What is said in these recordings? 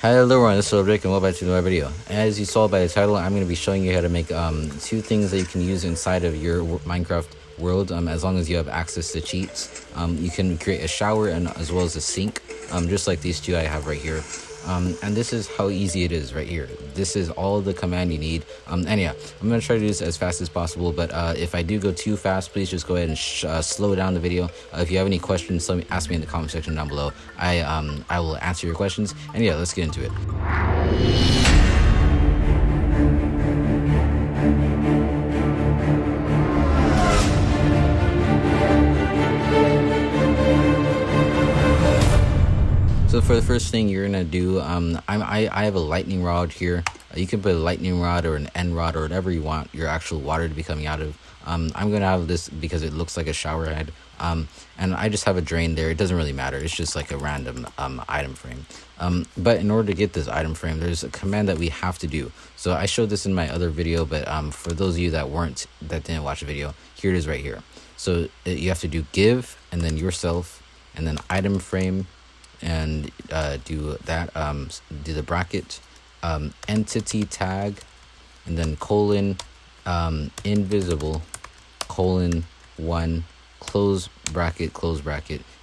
Hello everyone, this is DeveloperJake and welcome back to another video. As you saw by the title, I'm going to be showing you how to make two things that you can use inside of your Minecraft world. As long as you have access to cheats, you can create a shower and as well as a sink, just like these two I have right here. And this is how easy it is right here. This is all the command you need. And yeah, I'm going to try to do this as fast as possible, but if I do go too fast, please just go ahead and slow down the video. If you have any questions, ask me in the comment section down below. I will answer your questions. And yeah, let's get into it. So for the first thing you're gonna do, I have a lightning rod here. You can put a lightning rod or an end rod or whatever you want your actual water to be coming out of. I'm gonna have this because it looks like a shower head. And I just have a drain there. It doesn't really matter. It's just like a random item frame. But in order to get this item frame, there's a command that we have to do. So I showed this in my other video, but for those of you that didn't watch the video, here it is right here. So you have to do give and then yourself and then item frame. And do that, do the bracket, entity tag, and then colon, invisible, colon 1, close bracket,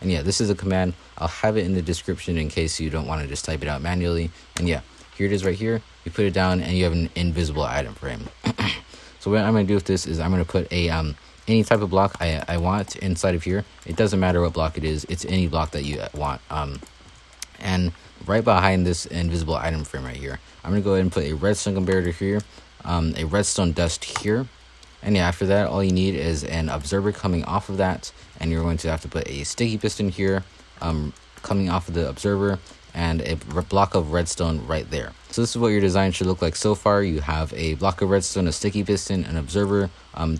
and yeah, this is a command. I'll have it in the description in case you don't want to just type it out manually. And yeah, here it is right here. You put it down and you have an invisible item frame. So what I'm going to do with this is I'm going to put a any type of block I want inside of here. It doesn't matter what block it is. It's any block that you want. And right behind this invisible item frame right here, I'm going to go ahead and put a redstone comparator here, a redstone dust here. And yeah, after that, all you need is an observer coming off of that. And you're going to have to put a sticky piston here, coming off of the observer, and a block of redstone right there. So this is what your design should look like so far. You have a block of redstone, a sticky piston, an observer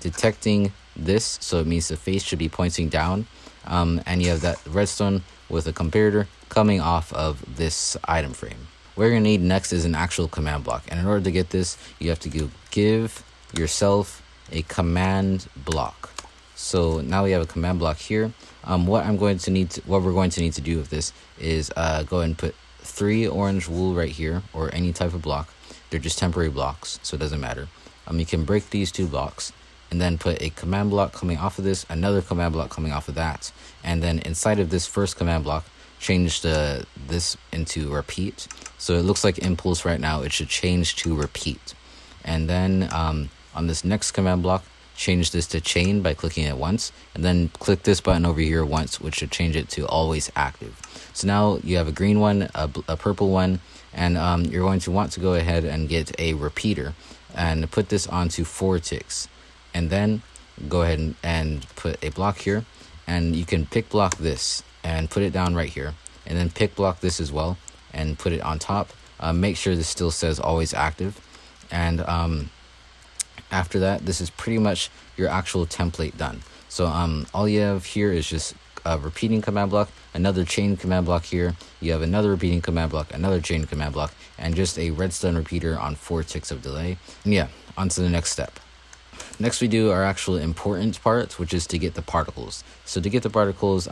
detecting this, so it means the face should be pointing down, and you have that redstone with a comparator coming off of this item frame. What you're going to need next is an actual command block, and in order to get this, you have to give yourself a command block. So now we have a command block here. What we're going to need to do with this is go ahead and put 3 orange wool right here, or any type of block. They're just temporary blocks, so it doesn't matter. You can break these 2 blocks and then put a command block coming off of this, another command block coming off of that, and then inside of this first command block, change this into repeat. So it looks like impulse right now. It should change to repeat. And then on this next command block, change this to chain by clicking it once, and then click this button over here once, which should change it to always active. So now you have a green one, a purple one, and you're going to want to go ahead and get a repeater and put this onto 4 ticks. And then go ahead and put a block here, and you can pick block this and put it down right here, and then pick block this as well and put it on top. Make sure this still says always active. And after that, this is pretty much your actual template done. So all you have here is just a repeating command block, another chain command block here, you have another repeating command block, another chain command block, and just a redstone repeater on 4 ticks of delay. And yeah, on to the next step. Next we do our actual important part, which is to get the particles. So to get the particles,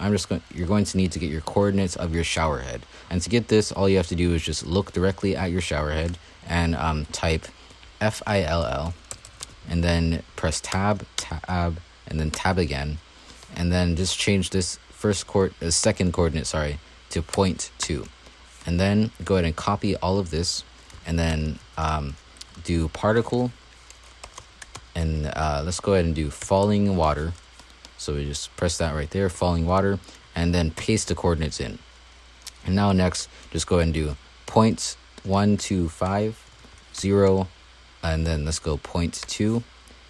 you're going to need to get your coordinates of your shower head. And to get this, all you have to do is just look directly at your shower head and type FILL, and then press tab, and then tab again, and then just change this second coordinate, to 0.2. And then go ahead and copy all of this, and then do particle. And let's go ahead and do falling water. So we just press that right there, falling water, and then paste the coordinates in. And now next, just go ahead and do 0.125, 0, and then let's go 0.2.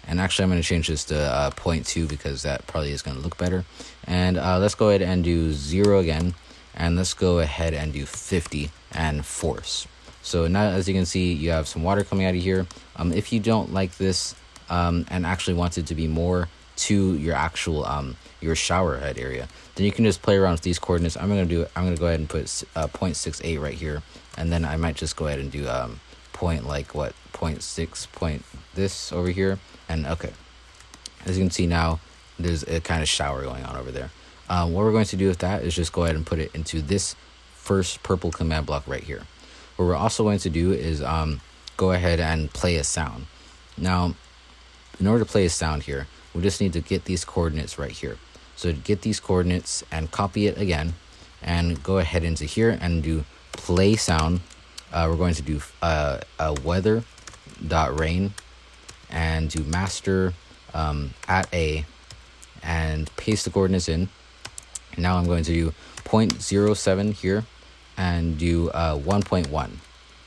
And actually, I'm going to change this to 0.2 because that probably is going to look better. And let's go ahead and do 0 again. And let's go ahead and do 50 and force. So now, as you can see, you have some water coming out of here. If you don't like this, and actually want it to be more to your actual your shower head area, then you can just play around with these coordinates. I'm gonna go ahead and put 0.68 right here, and then I might just go ahead and do 0.6 point this over here. And okay, as you can see now, there's a kind of shower going on over there. What we're going to do with that is just go ahead and put it into this first purple command block right here. what we're also going to do is go ahead and play a sound. Now, in order to play a sound here, we just need to get these coordinates right here. So get these coordinates and copy it again, and go ahead into here and do play sound. We're going to do a weather dot rain and do master at a, and paste the coordinates in. Now I'm going to do 0.07 here and do 1.1.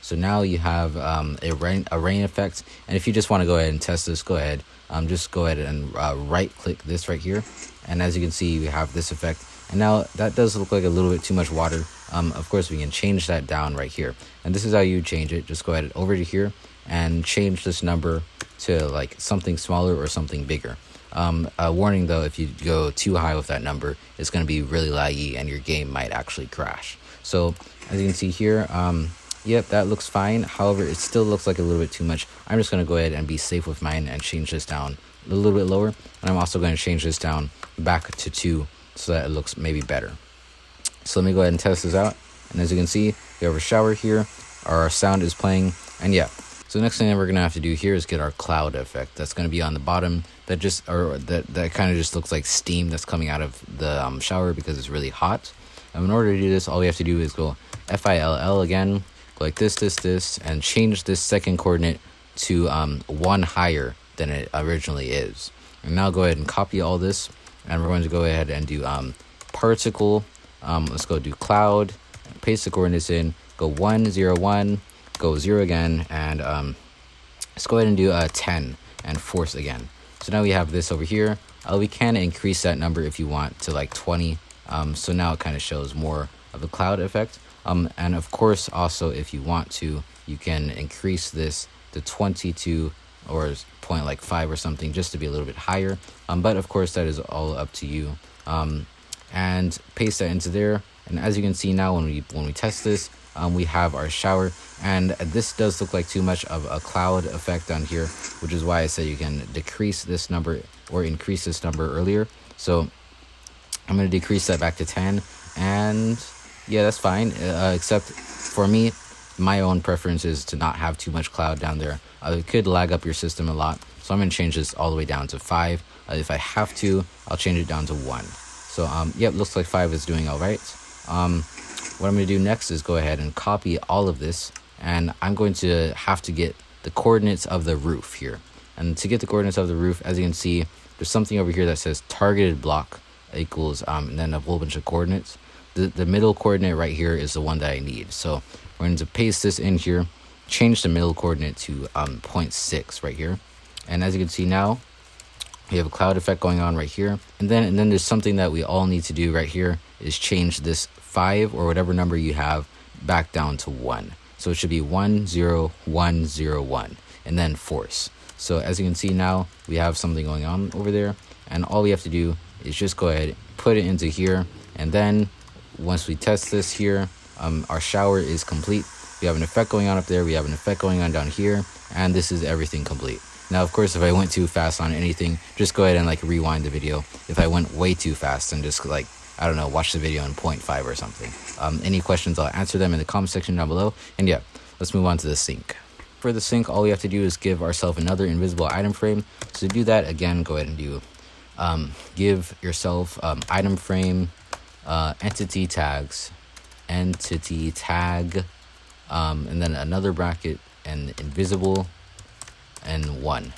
So now you have a rain effect. And if you just want to go ahead and test this, go ahead. Just go ahead and right click this right here. And as you can see, we have this effect. And now that does look like a little bit too much water. Of course, we can change that down right here. And this is how you change it. Just go ahead over to here and change this number to like something smaller or something bigger. A warning though, if you go too high with that number, it's going to be really laggy and your game might actually crash. So as you can see here, yep, that looks fine. However, it still looks like a little bit too much. I'm just going to go ahead and be safe with mine and change this down a little bit lower. And I'm also going to change this down back to 2 so that it looks maybe better. So let me go ahead and test this out. And as you can see, we have a shower here. Our sound is playing. And yeah, so the next thing that we're going to have to do here is get our cloud effect. That's going to be on the bottom. That kind of just looks like steam that's coming out of the shower because it's really hot. And in order to do this, all we have to do is go FILL again, go like this, and change this second coordinate to 1 higher than it originally is. And now go ahead and copy all this, and we're going to go ahead and do particle. Let's go do cloud, paste the coordinates in, go 1, 0, 1, go 0 again, and let's go ahead and do 10 and force again. So now we have this over here. We can increase that number if you want to like 20. So now it kind of shows more of a cloud effect. And of course, also if you want to, you can increase this to 22 or 0.5 or something, just to be a little bit higher. But of course, that is all up to you. And paste that into there. And as you can see now, when we test this, we have our shower, and this does look like too much of a cloud effect down here, which is why I said you can decrease this number or increase this number earlier. So I'm going to decrease that back to 10, and yeah, that's fine. Except for me, my own preference is to not have too much cloud down there. It could lag up your system a lot, so I'm going to change this all the way down to 5. If I have to, I'll change it down to 1. So yep, looks like 5 is doing all right. What I'm going to do next is go ahead and copy all of this, and I'm going to have to get the coordinates of the roof here. And to get the coordinates of the roof, as you can see, there's something over here that says targeted block equals and then a whole bunch of coordinates. The middle coordinate right here is the one that I need. So we're going to paste this in here, change the middle coordinate to 0.6 right here. And as you can see now, we have a cloud effect going on right here. And then there's something that we all need to do right here is change this 5 or whatever number you have back down to 1. So it should be 1, 0, 1, 0, 1, and then force. So as you can see now, we have something going on over there, and all we have to do is just go ahead, put it into here, and then once we test this here, our shower is complete. We have an effect going on up there, we have an effect going on down here, and this is everything complete. Now, of course, if I went too fast on anything, just go ahead and like rewind the video. If I went way too fast, then just like, I don't know, watch the video in 0.5 or something. Any questions, I'll answer them in the comment section down below. And yeah, let's move on to the sink. For the sink, all we have to do is give ourselves another invisible item frame. So to do that, again, go ahead and do give yourself item frame, entity tags, entity tag, and then another bracket, and invisible, and 1.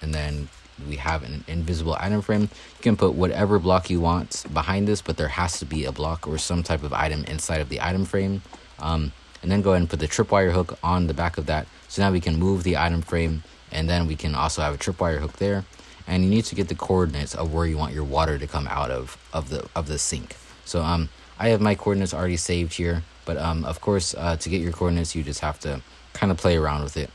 And then we have an invisible item frame. You can put whatever block you want behind this, but there has to be a block or some type of item inside of the item frame. And then go ahead and put the tripwire hook on the back of that. So now we can move the item frame, and then we can also have a tripwire hook there. And you need to get the coordinates of where you want your water to come out of the sink. So I have my coordinates already saved here, but of course to get your coordinates, you just have to kind of play around with it.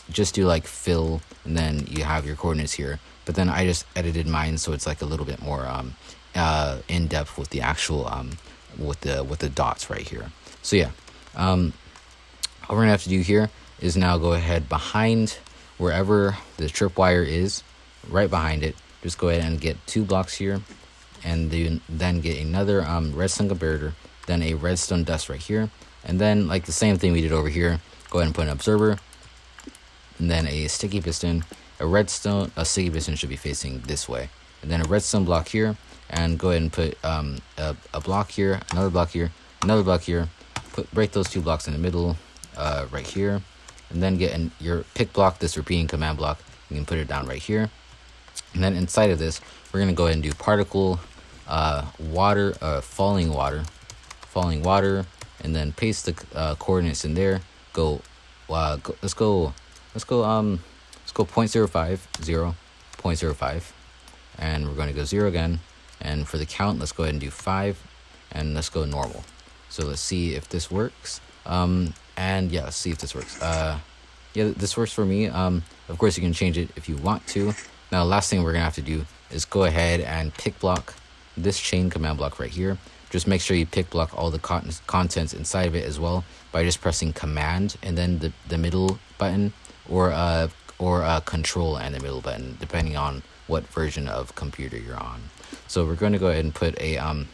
Just do like fill, and then you have your coordinates here. But then I just edited mine so it's like a little bit more in depth with the actual with the dots right here. So yeah, all we're gonna have to do here is now go ahead behind wherever the tripwire is, right behind it. Just go ahead and get 2 blocks here, and then get another redstone comparator, then a redstone dust right here, And then like the same thing we did over here, go ahead and put an observer, and then a sticky piston, a redstone. A sticky piston should be facing this way, and then a redstone block here, and go ahead and put a block here, another block here, another block here. Break those 2 blocks in the middle, right here, and then get in your pick block, this repeating command block. You can put it down right here, and then inside of this, we're gonna go ahead and do particle, water, falling water, and then paste the coordinates in there. Let's go 0.05, 0.05, and we're going to go 0 again. And for the count, let's go ahead and do 5, and let's go normal. So let's see if this works. And yeah, let's see if this works. Yeah, this works for me. Of course, you can change it if you want to. Now, last thing we're gonna have to do is go ahead and pick block this chain command block right here. Just make sure you pick block all the contents inside of it as well by just pressing command and then the middle button, or control and the middle button, depending on what version of computer you're on. So we're going to go ahead and put the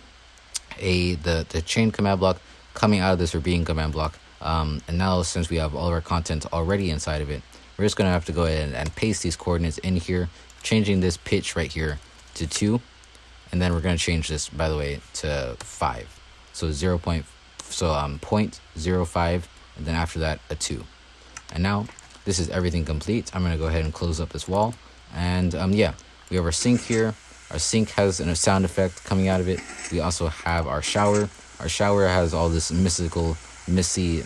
chain command block coming out of this repeating command block. And now, since we have all of our contents already inside of it, we're just going to have to go ahead and paste these coordinates in here, changing this pitch right here to 2. And then we're going to change this, by the way, to 5. So 0.05, and then after that, a 2. And now this is everything complete. I'm going to go ahead and close up this wall. And yeah, we have our sink here. Our sink has a sound effect coming out of it. We also have our shower. Our shower has all this misty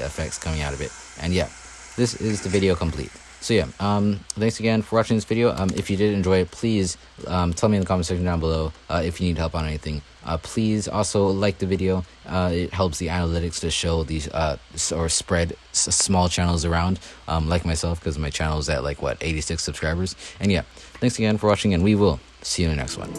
effects coming out of it. And yeah, this is the video complete. So yeah, thanks again for watching this video. If you did enjoy it, please tell me in the comment section down below if you need help on anything. Please also like the video. It helps the analytics to show these or spread small channels around, like myself, because my channel is at like 86 subscribers. And yeah, thanks again for watching, and we will see you in the next one.